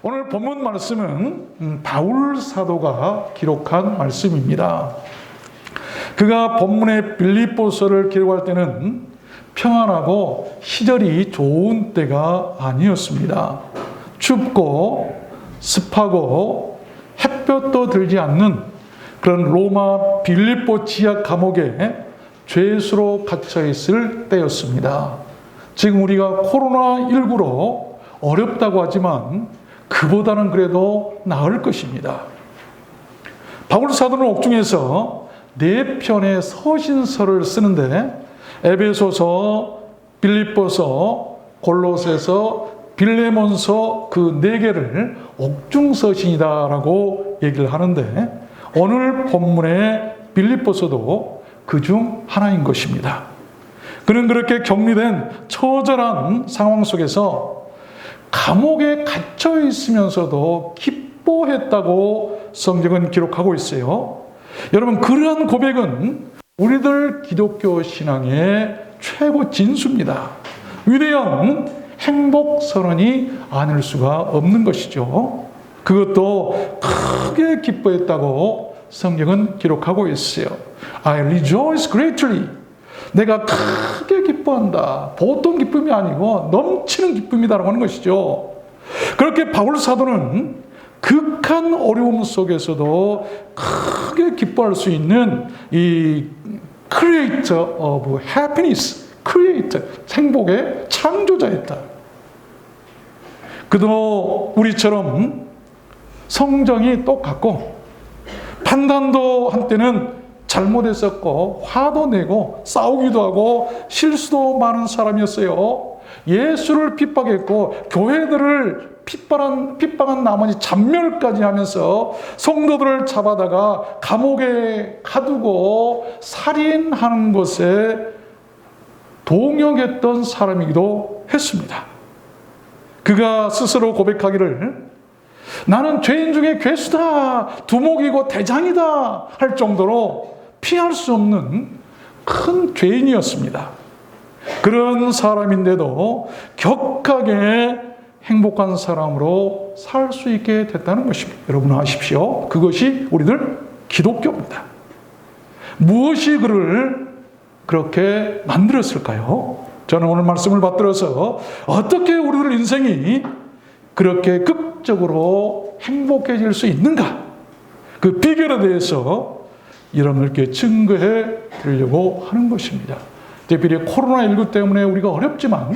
오늘 본문 말씀은 바울 사도가 기록한 말씀입니다. 그가 본문의 빌립보서를 기록할 때는 평안하고 시절이 좋은 때가 아니었습니다. 춥고 습하고 햇볕도 들지 않는 그런 로마 빌립보 지하 감옥에 죄수로 갇혀 있을 때였습니다. 지금 우리가 코로나19로 어렵다고 하지만 그보다는 그래도 나을 것입니다. 바울 사도는 옥중에서 4편의 서신서를 쓰는데 에베소서, 빌립보서, 골로새서, 빌레몬서 그 4개를 옥중서신이다라고 얘기를 하는데 오늘 본문의 빌립보서도 그중 하나인 것입니다. 그는 그렇게 격리된 처절한 상황 속에서 감옥에 갇혀 있으면서도 기뻐했다고 성경은 기록하고 있어요. 여러분, 그러한 고백은 우리들 기독교 신앙의 최고 진수입니다. 위대한 행복 선언이 아닐 수가 없는 것이죠. 그것도 크게 기뻐했다고 성경은 기록하고 있어요. I rejoice greatly. 내가 크게 기뻐한다. 보통 기쁨이 아니고 넘치는 기쁨이다라고 하는 것이죠. 그렇게 바울 사도는 극한 어려움 속에서도 크게 기뻐할 수 있는 이 creator of happiness, creator, 행복의 창조자였다. 그도 우리처럼 성정이 똑같고 판단도 한때는 잘못했었고 화도 내고 싸우기도 하고 실수도 많은 사람이었어요. 예수를 핍박했고 교회들을 핍박한 나머지 잔멸까지 하면서 성도들을 잡아다가 감옥에 가두고 살인하는 것에 동역했던 사람이기도 했습니다. 그가 스스로 고백하기를 나는 죄인 중에 괴수다, 두목이고 대장이다 할 정도로 피할 수 없는 큰 죄인이었습니다. 그런 사람인데도 격하게 행복한 사람으로 살 수 있게 됐다는 것입니다. 여러분 아십시오. 그것이 우리들 기독교입니다. 무엇이 그를 그렇게 만들었을까요? 저는 오늘 말씀을 받들어서 어떻게 우리들 인생이 그렇게 극적으로 행복해질 수 있는가? 그 비결에 대해서 여러분들께 증거해 드리려고 하는 것입니다. 특별히 코로나19 때문에 우리가 어렵지만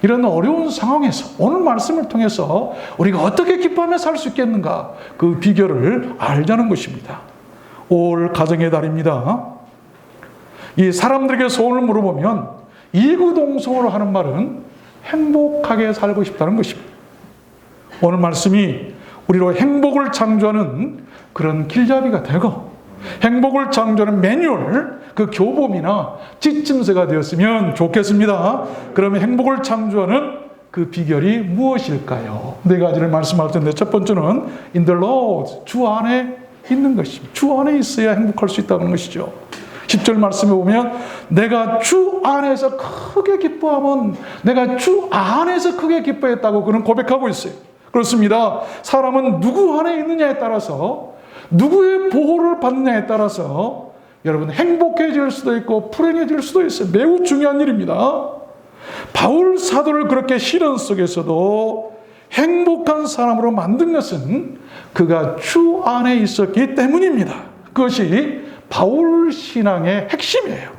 이런 어려운 상황에서 오늘 말씀을 통해서 우리가 어떻게 기뻐하며 살 수 있겠는가? 그 비결을 알자는 것입니다. 올 가정의 달입니다. 이 사람들에게 소원을 물어보면 이구동성으로 하는 말은 행복하게 살고 싶다는 것입니다. 오늘 말씀이 우리로 행복을 창조하는 그런 길잡이가 되고 행복을 창조하는 매뉴얼, 그 교범이나 지침서가 되었으면 좋겠습니다. 그러면 행복을 창조하는 그 비결이 무엇일까요? 4가지를 말씀할 텐데 첫 번째는 in the Lord, 주 안에 있는 것입니다. 주 안에 있어야 행복할 수 있다는 것이죠. 10절 말씀에 보면 내가 주 안에서 크게 기뻐하면 내가 주 안에서 크게 기뻐했다고 그는 고백하고 있어요. 그렇습니다. 사람은 누구 안에 있느냐에 따라서 누구의 보호를 받느냐에 따라서 여러분 행복해질 수도 있고 불행해질 수도 있어요. 매우 중요한 일입니다. 바울 사도를 그렇게 시련 속에서도 행복한 사람으로 만든 것은 그가 주 안에 있었기 때문입니다. 그것이 바울 신앙의 핵심이에요.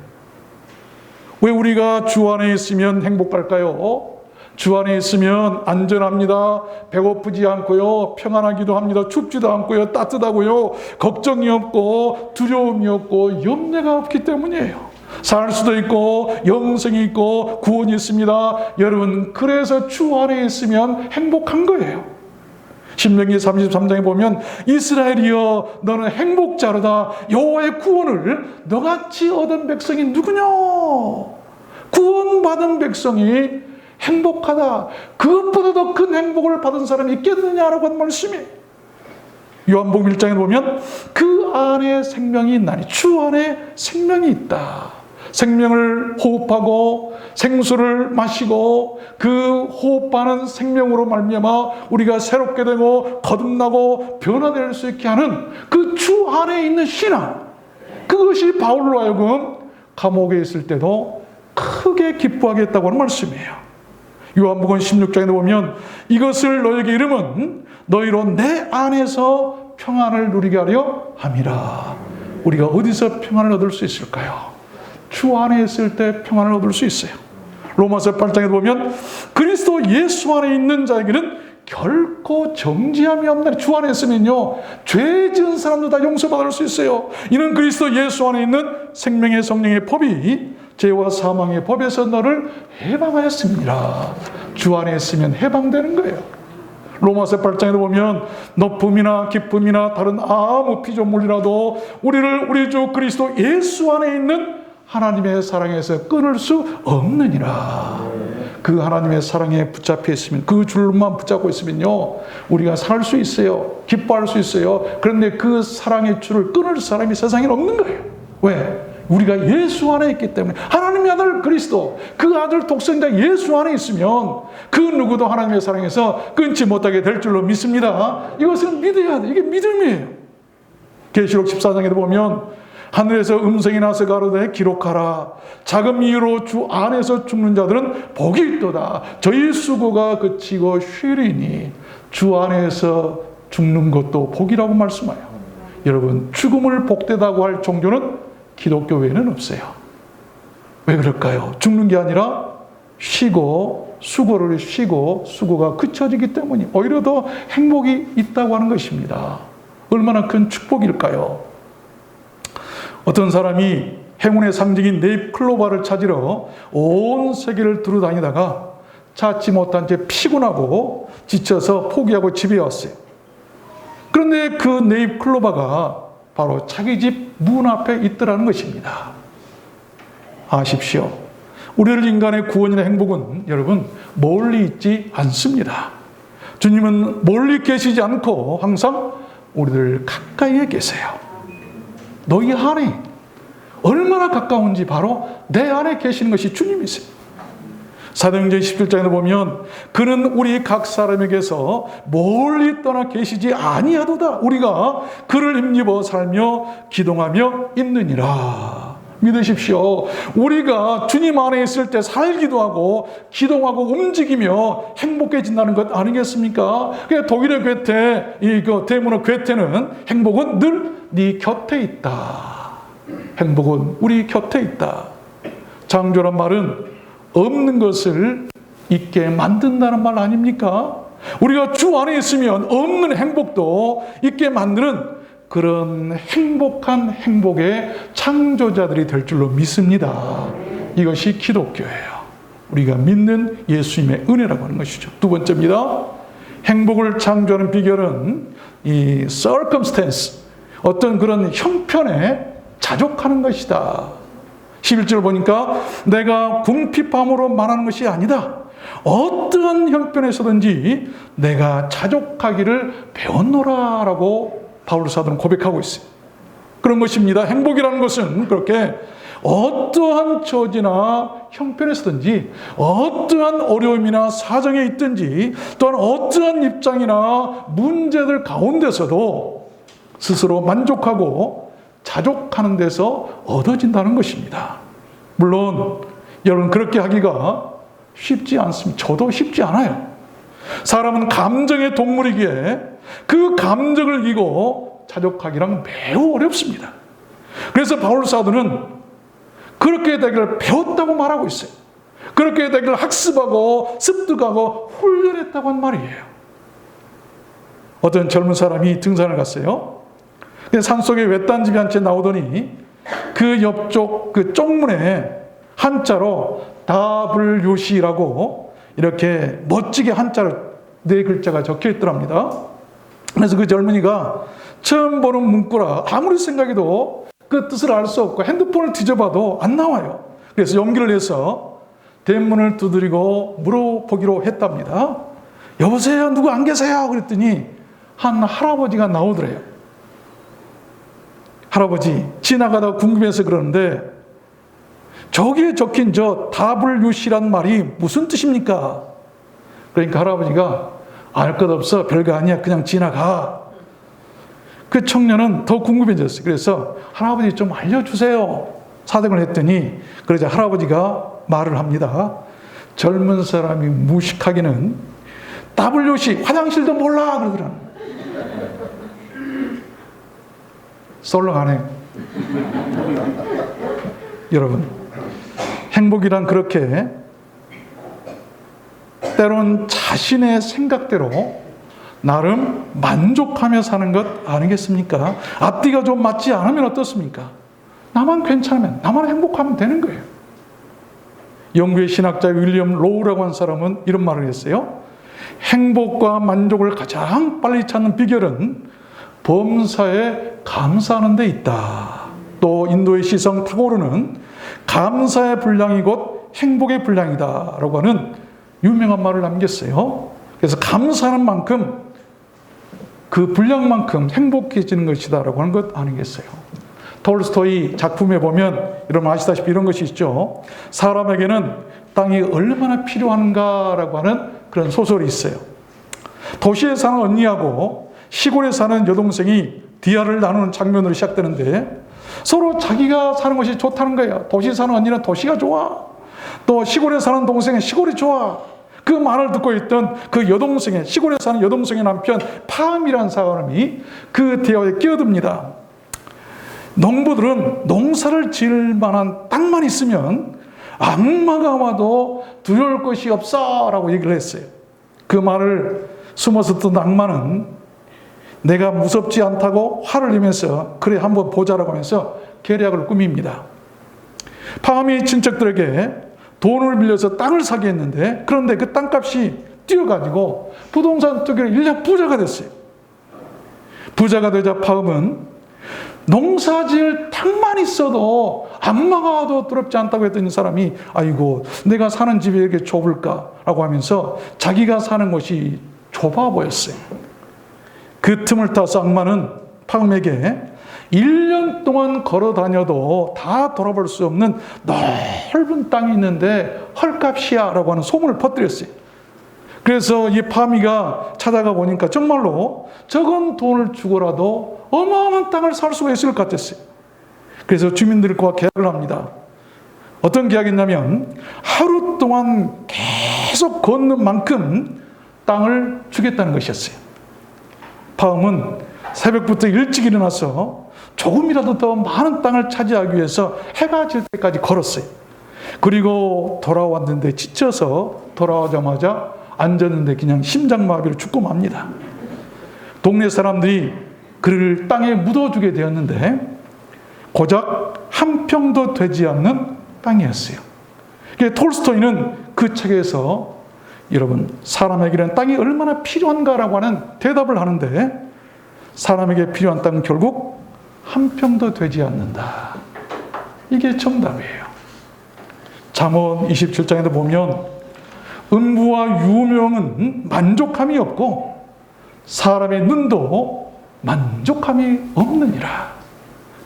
왜 우리가 주 안에 있으면 행복할까요? 주 안에 있으면 안전합니다. 배고프지 않고요. 평안하기도 합니다. 춥지도 않고요. 따뜻하고요. 걱정이 없고 두려움이 없고 염려가 없기 때문이에요. 살 수도 있고 영생이 있고 구원이 있습니다. 여러분, 그래서 주 안에 있으면 행복한 거예요. 신명기 33장에 보면 이스라엘이여 너는 행복자로다. 여호와의 구원을 너같이 얻은 백성이 누구냐? 구원받은 백성이 행복하다. 그것보다 더 큰 행복을 받은 사람이 있겠느냐라고 한 말씀이 요한복음 1장에 보면 그 안에 생명이 있나니 주 안에 생명이 있다. 생명을 호흡하고 생수를 마시고 그 호흡하는 생명으로 말미암아 우리가 새롭게 되고 거듭나고 변화될 수 있게 하는 그 주 안에 있는 신앙, 그것이 바울로 하여금 감옥에 있을 때도 크게 기뻐하겠다고 하는 말씀이에요. 요한복음 16장에 보면 이것을 너에게 이름은 너희로 내 안에서 평안을 누리게 하려 함이라. 우리가 어디서 평안을 얻을 수 있을까요? 주 안에 있을 때 평안을 얻을 수 있어요. 로마서 8장에 보면 그리스도 예수 안에 있는 자에게는 결코 정죄함이 없나니. 주 안에 있으면요, 죄 지은 사람도 다 용서받을 수 있어요. 이는 그리스도 예수 안에 있는 생명의 성령의 법이 죄와 사망의 법에서 너를 해방하였습니다. 주 안에 있으면 해방되는 거예요. 로마서 8장에 보면 높음이나 기쁨이나 다른 아무 피조물이라도 우리를 우리 주 그리스도 예수 안에 있는 하나님의 사랑에서 끊을 수 없느니라. 그 하나님의 사랑에 붙잡혀 있으면, 그 줄만 붙잡고 있으면요, 우리가 살 수 있어요. 기뻐할 수 있어요. 그런데 그 사랑의 줄을 끊을 사람이 세상에 없는 거예요. 왜? 우리가 예수 안에 있기 때문에. 하나님의 아들 그리스도, 그 아들 독생자 예수 안에 있으면 그 누구도 하나님의 사랑에서 끊지 못하게 될 줄로 믿습니다. 이것은 믿어야 돼. 이게 믿음이에요. 계시록 14장에도 보면 하늘에서 음성이 나서 가로되 기록하라. 작은 이유로 주 안에서 죽는 자들은 복이 있도다. 저희 수고가 그치고 쉬리니. 주 안에서 죽는 것도 복이라고 말씀하여. 여러분, 죽음을 복되다고 할 종교는 기독교 외에는 없어요. 왜 그럴까요? 죽는 게 아니라 쉬고, 수고를 쉬고 수고가 그쳐지기 때문이 오히려 더 행복이 있다고 하는 것입니다. 얼마나 큰 축복일까요? 어떤 사람이 행운의 상징인 네잎클로바를 찾으러 온 세계를 두루다니다가 찾지 못한 채 피곤하고 지쳐서 포기하고 집에 왔어요. 그런데 그 네잎클로바가 바로 자기 집 문 앞에 있더라는 것입니다. 아십시오. 우리를 인간의 구원이나 행복은 여러분 멀리 있지 않습니다. 주님은 멀리 계시지 않고 항상 우리들 가까이에 계세요. 너희 안에 얼마나 가까운지 바로 내 안에 계시는 것이 주님이세요. 사도행전 17장에 보면 그는 우리 각 사람에게서 멀리 떠나 계시지 아니하도다. 우리가 그를 힘입어 살며 기동하며 있느니라. 믿으십시오. 우리가 주님 안에 있을 때 살기도 하고 기동하고 움직이며 행복해진다는 것 아니겠습니까? 독일의 괴테, 대문호 괴테는 행복은 늘 네 곁에 있다. 행복은 우리 곁에 있다. 창조란 말은 없는 것을 있게 만든다는 말 아닙니까? 우리가 주 안에 있으면 없는 행복도 있게 만드는 그런 행복한 행복의 창조자들이 될 줄로 믿습니다. 이것이 기독교예요. 우리가 믿는 예수님의 은혜라고 하는 것이죠. 두 번째입니다. 행복을 창조하는 비결은 이 circumstance, 어떤 그런 형편에 자족하는 것이다. 11절 보니까 내가 궁핍함으로 말하는 것이 아니다. 어떠한 형편에서든지 내가 자족하기를 배웠노라라고 바울 사도는 고백하고 있어요. 그런 것입니다. 행복이라는 것은 그렇게 어떠한 처지나 형편에서든지 어떠한 어려움이나 사정에 있든지 또한 어떠한 입장이나 문제들 가운데서도 스스로 만족하고 자족하는 데서 얻어진다는 것입니다. 물론 여러분 그렇게 하기가 쉽지 않습니다. 저도 쉽지 않아요. 사람은 감정의 동물이기에 그 감정을 이기고 자족하기란 매우 어렵습니다. 그래서 바울 사도는 그렇게 되기를 배웠다고 말하고 있어요. 그렇게 되기를 학습하고 습득하고 훈련했다고 한 말이에요. 어떤 젊은 사람이 등산을 갔어요. 산속에 외딴 집이 한 채 나오더니 그 옆쪽 그 쪽문에 한자로 WC라고 이렇게 멋지게 한자로 4글자가 적혀 있더랍니다. 그래서 그 젊은이가 처음 보는 문구라 아무리 생각해도 그 뜻을 알 수 없고 핸드폰을 뒤져봐도 안 나와요. 그래서 용기를 내서 대문을 두드리고 물어보기로 했답니다. 여보세요? 누구 안 계세요? 그랬더니 한 할아버지가 나오더래요. 할아버지 지나가다가 궁금해서 그러는데 저기에 적힌 저 WC란 말이 무슨 뜻입니까? 그러니까 할아버지가 알 것 없어, 별거 아니야, 그냥 지나가. 그 청년은 더 궁금해졌어요. 그래서 할아버지 좀 알려주세요. 사정을 했더니 그러자 할아버지가 말을 합니다. 젊은 사람이 무식하기는 WC 화장실도 몰라 그러더라는. 썰렁하네. 여러분, 행복이란 그렇게 때론 자신의 생각대로 나름 만족하며 사는 것 아니겠습니까? 앞뒤가 좀 맞지 않으면 어떻습니까? 나만 괜찮으면, 나만 행복하면 되는 거예요. 영국의 신학자 윌리엄 로우라고 한 사람은 이런 말을 했어요. 행복과 만족을 가장 빨리 찾는 비결은 범사에 감사하는 데 있다. 또 인도의 시성 타고르는 감사의 분량이 곧 행복의 분량이다 라고 하는 유명한 말을 남겼어요. 그래서 감사하는 만큼 그 분량만큼 행복해지는 것이다 라고 하는 것 아니겠어요? 톨스토이 작품에 보면 여러분 아시다시피 이런 것이 있죠. 사람에게는 땅이 얼마나 필요한가라고 하는 그런 소설이 있어요. 도시에 사는 언니하고 시골에 사는 여동생이 디아를 나누는 장면으로 시작되는데 서로 자기가 사는 것이 좋다는 거예요. 도시에 사는 언니는 도시가 좋아. 또 시골에 사는 동생은 시골이 좋아. 그 말을 듣고 있던 그 여동생의, 시골에 사는 여동생의 남편 팜이라는 사람이 그 대화에 끼어듭니다. 농부들은 농사를 지을 만한 땅만 있으면 악마가 와도 두려울 것이 없어 라고 얘기를 했어요. 그 말을 숨어서 듣던 악마는 내가 무섭지 않다고 화를 내면서 그래 한번 보자라고 하면서 계략을 꾸밉니다. 팜이 친척들에게 돈을 빌려서 땅을 사게 했는데 그런데 그 땅값이 뛰어가지고 부동산 투기로 일년 부자가 됐어요. 부자가 되자 팜은 농사지을 땅만 있어도 악마가 와도 두렵지 않다고 했던 이 사람이 아이고 내가 사는 집이 이렇게 좁을까라고 하면서 자기가 사는 곳이 좁아 보였어요. 그 틈을 타서 악마는 팜에게 1년 동안 걸어 다녀도 다 돌아볼 수 없는 넓은 땅이 있는데 헐값이야 라고 하는 소문을 퍼뜨렸어요. 그래서 이 파미가 찾아가 보니까 정말로 적은 돈을 주고라도 어마어마한 땅을 살 수가 있을 것 같았어요. 그래서 주민들과 계약을 합니다. 어떤 계약이냐면 하루 동안 계속 걷는 만큼 땅을 주겠다는 것이었어요. 파음은 새벽부터 일찍 일어나서 조금이라도 더 많은 땅을 차지하기 위해서 해가 질 때까지 걸었어요. 그리고 돌아왔는데 지쳐서 돌아오자마자 앉았는데 그냥 심장마비로 죽고 맙니다. 동네 사람들이 그를 땅에 묻어주게 되었는데 고작 한 평도 되지 않는 땅이었어요. 톨스토이는 그 책에서 여러분 사람에게는 땅이 얼마나 필요한가라고 하는 대답을 하는데 사람에게 필요한 땅은 결국 한 평도 되지 않는다. 이게 정답이에요. 잠언 27장에도 보면 음부와 유명은 만족함이 없고 사람의 눈도 만족함이 없느니라.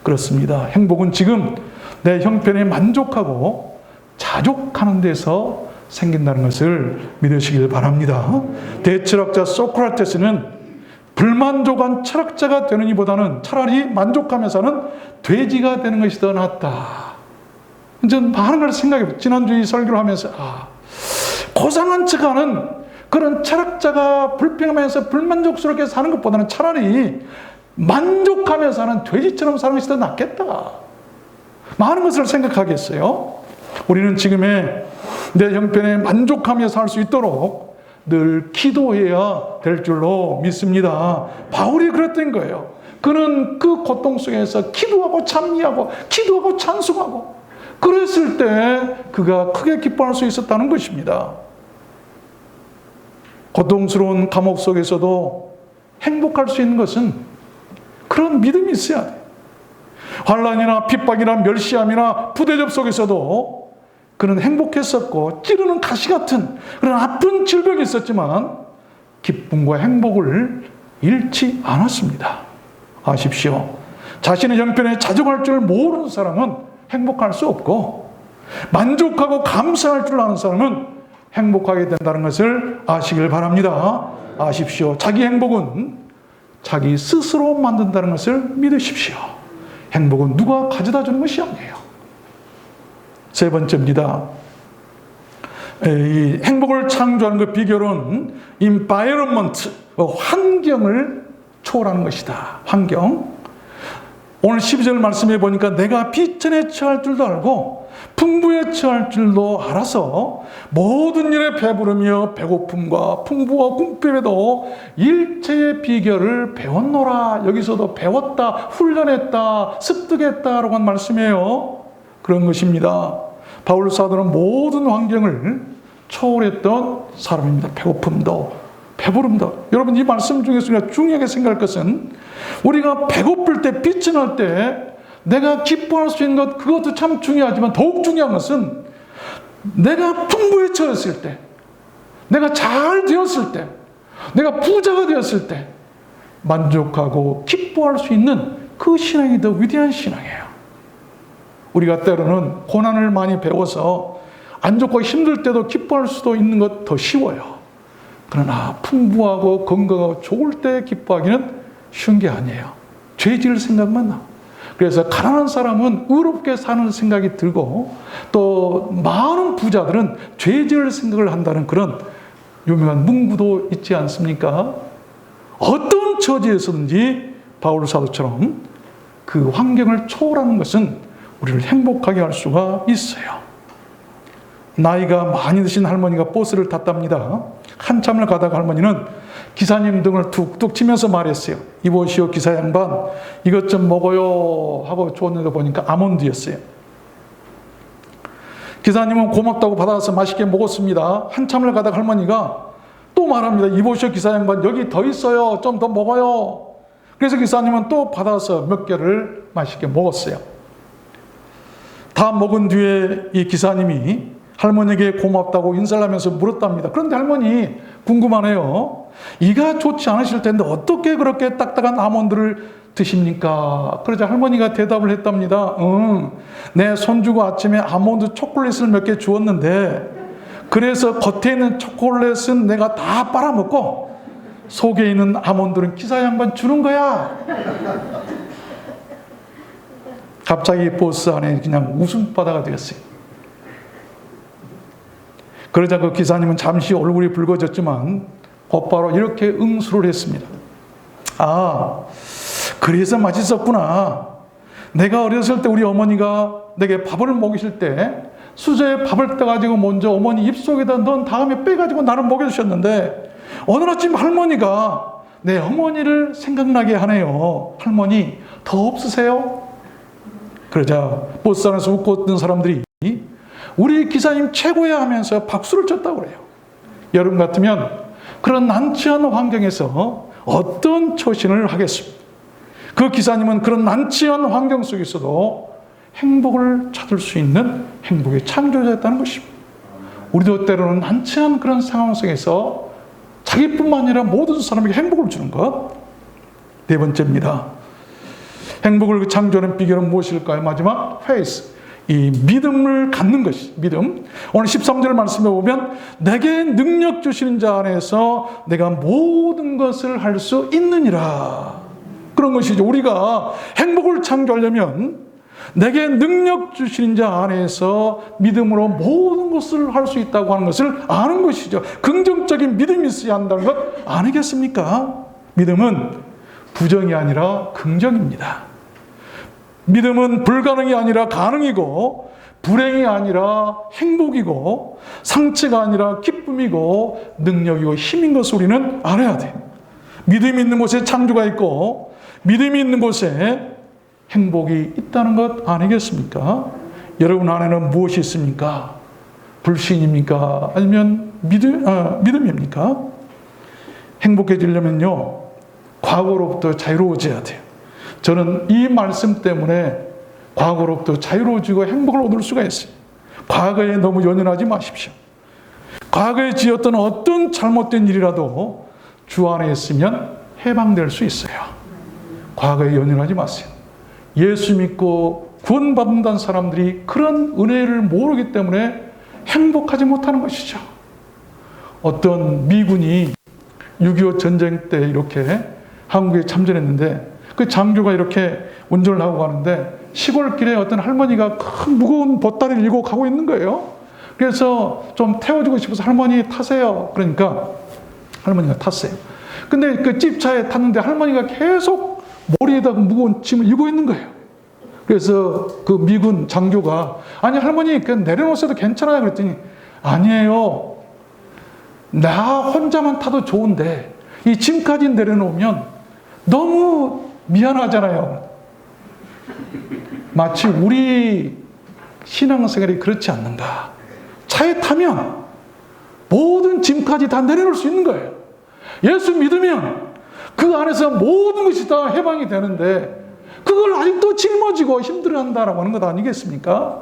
그렇습니다. 행복은 지금 내 형편에 만족하고 자족하는 데서 생긴다는 것을 믿으시길 바랍니다. 대철학자 소크라테스는 불만족한 철학자가 되는 이보다는 차라리 만족하며 사는 돼지가 되는 것이 더 낫다. 저는 많은 걸 생각해요. 지난주에 설교를 하면서 고상한 척하는 그런 철학자가 불평하면서 불만족스럽게 사는 것보다는 차라리 만족하며 사는 돼지처럼 사는 것이 더 낫겠다. 많은 것을 생각하겠어요. 우리는 지금의 내 형편에 만족하며 살 수 있도록 늘 기도해야 될 줄로 믿습니다. 바울이 그랬던 거예요. 그는 그 고통 속에서 기도하고 찬미하고 기도하고 찬송하고 그랬을 때 그가 크게 기뻐할 수 있었다는 것입니다. 고통스러운 감옥 속에서도 행복할 수 있는 것은 그런 믿음이 있어야 돼요. 환난이나 핍박이나 멸시함이나 부대접 속에서도 그는 행복했었고 찌르는 가시 같은 그런 아픈 질병이 있었지만 기쁨과 행복을 잃지 않았습니다. 아십시오. 자신의 형편에 자족할 줄 모르는 사람은 행복할 수 없고 만족하고 감사할 줄 아는 사람은 행복하게 된다는 것을 아시길 바랍니다. 아십시오. 자기 행복은 자기 스스로 만든다는 것을 믿으십시오. 행복은 누가 가져다 주는 것이 아니에요. 세 번째입니다. 이 행복을 창조하는 그 비결은 environment, 환경을 초월하는 것이다. 환경. 오늘 12절 말씀해 보니까 내가 비천에 처할 줄도 알고 풍부에 처할 줄도 알아서 모든 일에 배부르며 배고픔과 풍부와 궁핍에도 일체의 비결을 배웠노라. 여기서도 배웠다, 훈련했다, 습득했다라고 한 말씀이에요. 그런 것입니다. 바울 사도는 모든 환경을 초월했던 사람입니다. 배고픔도 배부름도. 여러분, 이 말씀 중에서 우리가 중요하게 생각할 것은 우리가 배고플 때, 비천할 때 내가 기뻐할 수 있는 것, 그것도 참 중요하지만 더욱 중요한 것은 내가 풍부에 처했을 때, 내가 잘 되었을 때, 내가 부자가 되었을 때 만족하고 기뻐할 수 있는 그 신앙이 더 위대한 신앙이에요. 우리가 때로는 고난을 많이 배워서 안 좋고 힘들 때도 기뻐할 수도 있는 것 더 쉬워요. 그러나 풍부하고 건강하고 좋을 때 기뻐하기는 쉬운 게 아니에요. 죄 지을 생각만 나. 그래서 가난한 사람은 의롭게 사는 생각이 들고 또 많은 부자들은 죄 지을 생각을 한다는 그런 유명한 문구도 있지 않습니까? 어떤 처지에서든지 바울 사도처럼 그 환경을 초월하는 것은 우리를 행복하게 할 수가 있어요. 나이가 많이 드신 할머니가 버스를 탔답니다. 한참을 가다가 할머니는 기사님 등을 툭툭 치면서 말했어요. 이보시오 기사 양반, 이것 좀 먹어요 하고 줬는데 보니까 아몬드였어요. 기사님은 고맙다고 받아서 맛있게 먹었습니다. 한참을 가다가 할머니가 또 말합니다. 이보시오 기사 양반, 여기 더 있어요. 좀 더 먹어요. 그래서 기사님은 또 받아서 몇 개를 맛있게 먹었어요. 다 먹은 뒤에 이 기사님이 할머니에게 고맙다고 인사를 하면서 물었답니다. 그런데 할머니 궁금하네요. 이가 좋지 않으실 텐데 어떻게 그렇게 딱딱한 아몬드를 드십니까? 그러자 할머니가 대답을 했답니다. 내 손주가 아침에 아몬드 초콜릿을 몇 개 주었는데 그래서 겉에 있는 초콜릿은 내가 다 빨아먹고 속에 있는 아몬드는 기사 양반 주는 거야. 갑자기 버스 안에 그냥 웃음바다가 되었어요. 그러자 그 기사님은 잠시 얼굴이 붉어졌지만 곧바로 이렇게 응수를 했습니다. 아, 그래서 맛있었구나. 내가 어렸을 때 우리 어머니가 내게 밥을 먹이실 때 수저에 밥을 떠가지고 먼저 어머니 입속에다 넣은 다음에 빼가지고 나를 먹여주셨는데 어느 아침 할머니가 내 어머니를 생각나게 하네요. 할머니 더 없으세요? 그러자 버스 안에서 웃고 있는 사람들이 우리 기사님 최고야 하면서 박수를 쳤다고 그래요. 여러분 같으면 그런 난처한 환경에서 어떤 처신을 하겠습니까? 그 기사님은 그런 난처한 환경 속에서도 행복을 찾을 수 있는 행복의 창조자였다는 것입니다. 우리도 때로는 난처한 그런 상황 속에서 자기뿐만 아니라 모든 사람에게 행복을 주는 것. 네 번째입니다. 행복을 창조하는 비결은 무엇일까요? 마지막 faith. 이 믿음을 갖는 것이 믿음. 오늘 13절 말씀에 보면 내게 능력 주시는 자 안에서 내가 모든 것을 할 수 있느니라. 그런 것이죠. 우리가 행복을 창조하려면 내게 능력 주시는 자 안에서 믿음으로 모든 것을 할 수 있다고 하는 것을 아는 것이죠. 긍정적인 믿음이 있어야 한다는 것 아니겠습니까? 믿음은 부정이 아니라 긍정입니다. 믿음은 불가능이 아니라 가능이고 불행이 아니라 행복이고 상처가 아니라 기쁨이고 능력이고 힘인 것을 우리는 알아야 돼. 믿음이 있는 곳에 창조가 있고 믿음이 있는 곳에 행복이 있다는 것 아니겠습니까? 여러분 안에는 무엇이 있습니까? 불신입니까? 아니면 믿음입니까? 행복해지려면요, 과거로부터 자유로워져야 돼요. 저는 이 말씀 때문에 과거로부터 자유로워지고 행복을 얻을 수가 있어요. 과거에 너무 연연하지 마십시오. 과거에 지었던 어떤 잘못된 일이라도 주 안에 있으면 해방될 수 있어요. 과거에 연연하지 마세요. 예수 믿고 구원받는다는 사람들이 그런 은혜를 모르기 때문에 행복하지 못하는 것이죠. 어떤 미군이 6.25 전쟁 때 이렇게 한국에 참전했는데 그 장교가 이렇게 운전을 하고 가는데 시골길에 어떤 할머니가 큰 무거운 보따리를 이고 가고 있는 거예요. 그래서 좀 태워주고 싶어서 할머니 타세요. 그러니까 할머니가 탔어요. 근데 그 집차에 탔는데 할머니가 계속 머리에다가 무거운 짐을 이고 있는 거예요. 그래서 그 미군 장교가 아니 할머니 그냥 내려놓으셔도 괜찮아요. 그랬더니 아니에요. 나 혼자만 타도 좋은데 이 짐까지 내려놓으면 너무 미안하잖아요. 마치 우리 신앙생활이 그렇지 않는가. 차에 타면 모든 짐까지 다 내려놓을 수 있는 거예요. 예수 믿으면 그 안에서 모든 것이 다 해방이 되는데 그걸 아직도 짊어지고 힘들어한다라고 하는 것 아니겠습니까?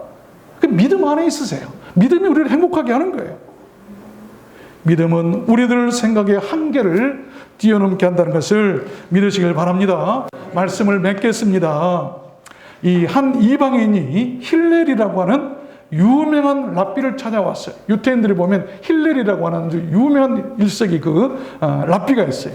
그 믿음 안에 있으세요. 믿음이 우리를 행복하게 하는 거예요. 믿음은 우리들 생각의 한계를 뛰어넘게 한다는 것을 믿으시길 바랍니다. 말씀을 맺겠습니다. 이 한 이방인이 힐렐이라고 하는 유명한 랍비를 찾아왔어요. 유태인들이 보면 힐렐이라고 하는 유명한 일석이 랍비가 있어요.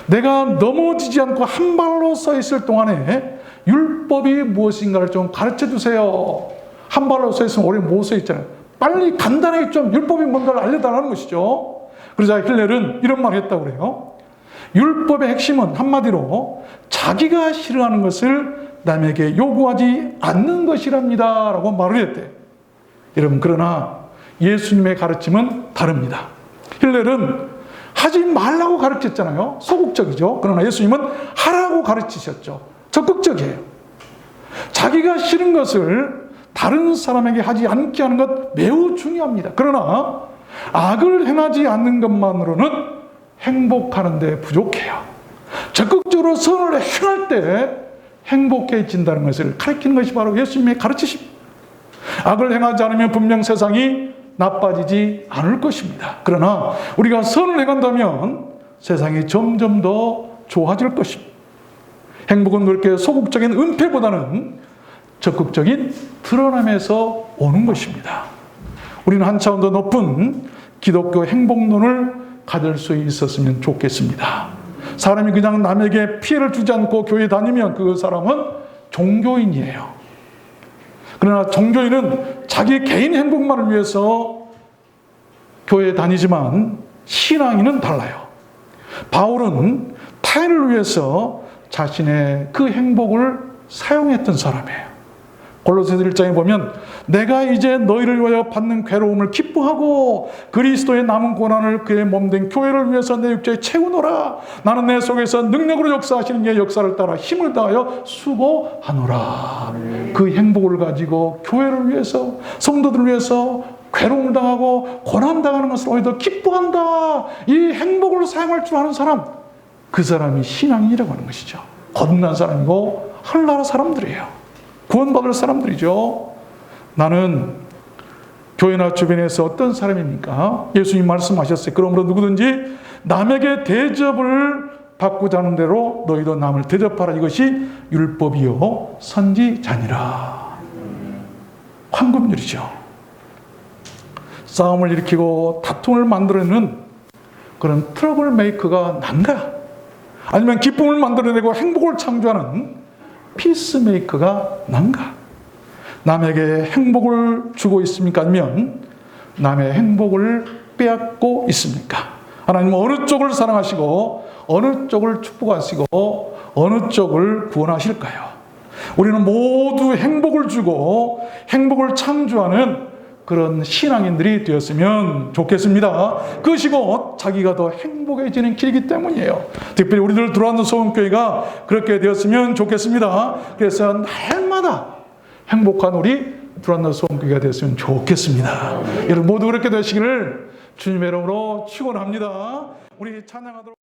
내가 넘어지지 않고 한 발로 서 있을 동안에 율법이 무엇인가를 좀 가르쳐 주세요. 한 발로 서 있으면 오래 못 서 있잖아요. 빨리 간단하게 좀 율법이 뭔가를 알려달라는 것이죠. 그러자 힐렐은 이런 말을 했다고 그래요. 율법의 핵심은 한마디로 자기가 싫어하는 것을 남에게 요구하지 않는 것이랍니다 라고 말을 했대요. 여러분 그러나 예수님의 가르침은 다릅니다. 힐렐은 하지 말라고 가르쳤잖아요. 소극적이죠. 그러나 예수님은 하라고 가르치셨죠. 적극적이에요. 자기가 싫은 것을 다른 사람에게 하지 않게 하는 것 매우 중요합니다. 그러나 악을 행하지 않는 것만으로는 행복하는 데 부족해요. 적극적으로 선을 행할 때 행복해진다는 것을 가르치는 것이 바로 예수님의 가르치십니다. 악을 행하지 않으면 분명 세상이 나빠지지 않을 것입니다. 그러나 우리가 선을 행한다면 세상이 점점 더 좋아질 것입니다. 행복은 그렇게 소극적인 은폐보다는 적극적인 드러남에서 오는 것입니다. 우리는 한 차원 더 높은 기독교 행복론을 가질 수 있었으면 좋겠습니다. 사람이 그냥 남에게 피해를 주지 않고 교회 다니면 그 사람은 종교인이에요. 그러나 종교인은 자기 개인 행복만을 위해서 교회에 다니지만 신앙인은 달라요. 바울은 타인을 위해서 자신의 그 행복을 사용했던 사람이에요. 골로새서 1장에 보면 내가 이제 너희를 위하여 받는 괴로움을 기뻐하고 그리스도의 남은 고난을 그의 몸된 교회를 위해서 내 육체에 채우노라. 나는 내 속에서 능력으로 역사하시는 이의 역사를 따라 힘을 다하여 수고하노라. 그 행복을 가지고 교회를 위해서 성도들을 위해서 괴로움을 당하고 고난당하는 것을 오히려 기뻐한다. 이 행복을 사용할 줄 아는 사람, 그 사람이 신앙인이라고 하는 것이죠. 거듭난 사람이고 하늘나라 사람들이에요. 구원받을 사람들이죠. 나는 교회나 주변에서 어떤 사람입니까? 예수님 말씀하셨어요. 그러므로 누구든지 남에게 대접을 받고자 하는 대로 너희도 남을 대접하라. 이것이 율법이요 선지자니라. 황금률이죠. 싸움을 일으키고 다툼을 만들어내는 그런 트러블 메이커가 난가? 아니면 기쁨을 만들어내고 행복을 창조하는 피스메이커가 난가? 남에게 행복을 주고 있습니까? 아니면 남의 행복을 빼앗고 있습니까? 하나님은 어느 쪽을 사랑하시고 어느 쪽을 축복하시고 어느 쪽을 구원하실까요? 우리는 모두 행복을 주고 행복을 창조하는 그런 신앙인들이 되었으면 좋겠습니다. 그것이 곧 자기가 더 행복해지는 길이기 때문이에요. 특별히 우리들 들어왔는 소원교회가 그렇게 되었으면 좋겠습니다. 그래서 날마다 행복한 우리 들어왔는 소원교회가 되었으면 좋겠습니다. 여러분 모두 그렇게 되시기를 주님의 이름으로 축원합니다. 우리 찬양하도록